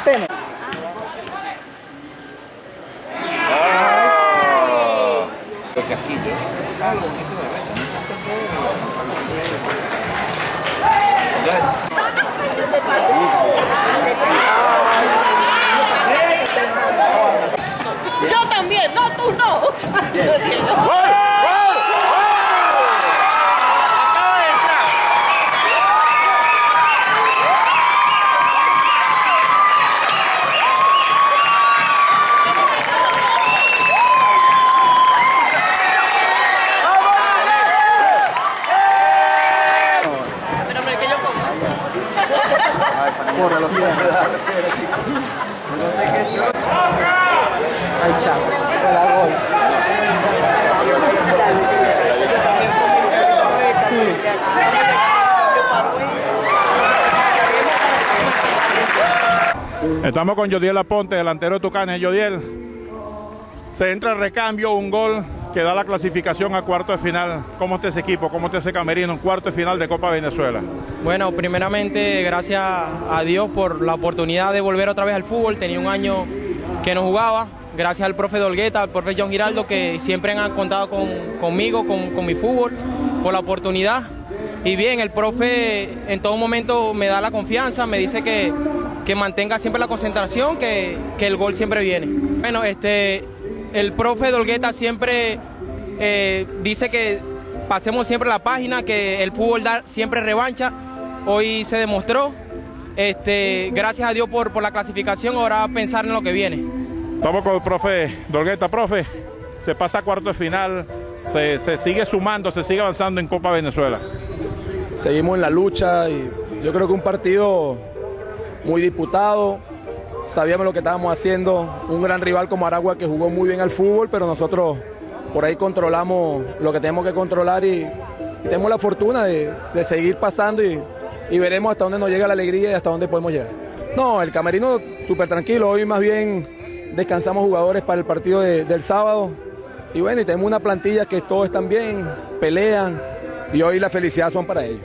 pene. Yo también, no, tú no. Corre los pies. Ay, chao. La gol. Estamos con Yodiel Aponte, delantero de Tucanes. Yodiel, se entra el recambio, un gol que da la clasificación a cuarto de final. ¿Cómo está ese equipo? ¿Cómo está ese camerino en cuarto de final de Copa Venezuela? Bueno, primeramente gracias a Dios por la oportunidad de volver otra vez al fútbol. Tenía un año que no jugaba. Gracias al profe Dolgueta, al profe John Giraldo, que siempre han contado conmigo, con mi fútbol, por la oportunidad. Y bien, el profe en todo momento me da la confianza, me dice que mantenga siempre la concentración, que el gol siempre viene. Bueno, el profe Dolgueta siempre dice que pasemos siempre la página, que el fútbol da siempre revancha. Hoy se demostró. Gracias a Dios por la clasificación, ahora pensar en lo que viene. Estamos con el profe Dolgueta. Profe, se pasa a cuarto de final, se sigue sumando, se sigue avanzando en Copa Venezuela. Seguimos en la lucha y yo creo que un partido muy disputado. Sabíamos lo que estábamos haciendo, un gran rival como Aragua que jugó muy bien al fútbol, pero nosotros por ahí controlamos lo que tenemos que controlar y tenemos la fortuna de seguir pasando y veremos hasta dónde nos llega la alegría y hasta dónde podemos llegar. No, el camerino súper tranquilo, hoy más bien descansamos jugadores para el partido del sábado y bueno, y tenemos una plantilla que todos están bien, pelean y hoy la felicidad son para ellos.